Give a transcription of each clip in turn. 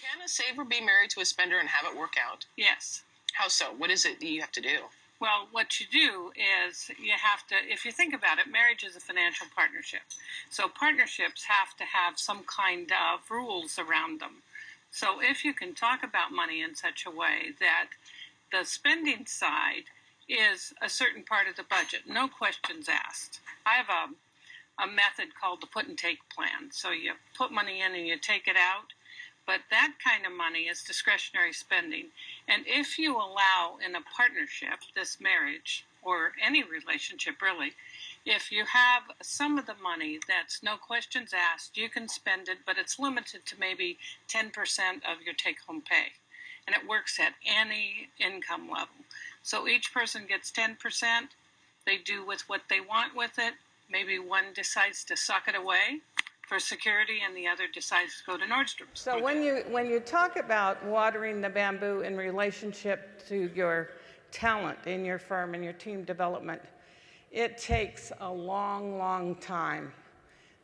Can a saver be married to a spender and have it work out? Yes. How so? What is it that you have to do? Well, what you do is you have to, if you think about it, marriage is a financial partnership. So partnerships have to have some kind of rules around them. So if you can talk about money in such a way that the spending side is a certain part of the budget, no questions asked. I have a method called the put and take plan. So you put money in and you take it out. But that kind of money is discretionary spending. And if you allow in a partnership, this marriage, or any relationship really, if you have some of the money that's no questions asked, you can spend it, but it's limited to maybe 10% of your take-home pay. And it works at any income level. So each person gets 10%. They do with what they want with it. Maybe one decides to sock it away for security, and the other decides to go to Nordstrom's. So when you talk about watering the bamboo in relationship to your talent in your firm and your team development, it takes a long, long time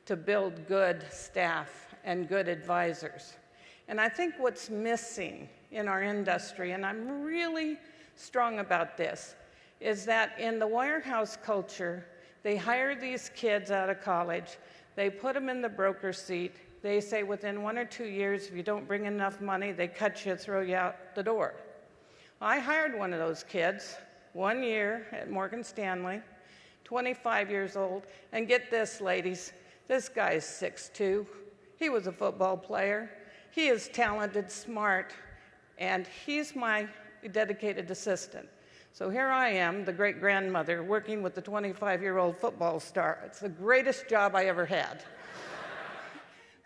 to build good staff and good advisors. And I think what's missing in our industry, and I'm really strong about this, is that in the wirehouse culture, they hire these kids out of college, they put them in the broker seat. They say within 1 or 2 years, if you don't bring enough money, they cut you, throw you out the door. I hired one of those kids 1 year at Morgan Stanley, 25 years old. And get this, ladies, this guy's 6'2". He was a football player. He is talented, smart, and he's my dedicated assistant. So here I am, the great-grandmother, working with the 25-year-old football star. It's the greatest job I ever had.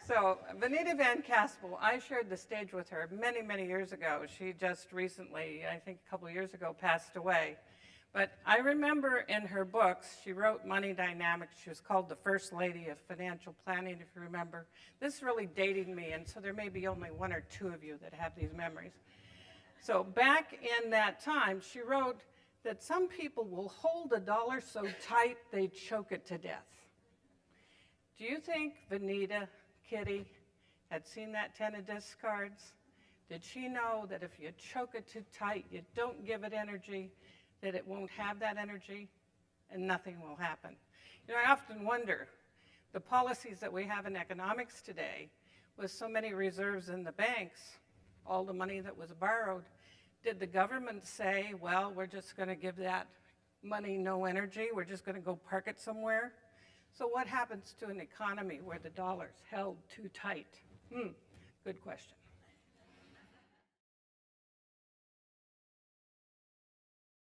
So Vanita Van Caspel, I shared the stage with her many, many years ago. She just recently, I think a couple of years ago, passed away. But I remember in her books, she wrote Money Dynamics. She was called the First Lady of Financial Planning, if you remember. This is really dating me, and so there may be only 1 or 2 of you that have these memories. So back in that time, she wrote that some people will hold a dollar so tight they choke it to death. Do you think Vanita, Kitty, had seen that 10 of discards? Did she know that if you choke it too tight, you don't give it energy, that it won't have that energy, and nothing will happen? You know, I often wonder, the policies that we have in economics today, with so many reserves in the banks, all the money that was borrowed, did the government say, well, we're just going to give that money no energy, we're just going to go park it somewhere? So what happens to an economy where the dollar's held too tight? Good question.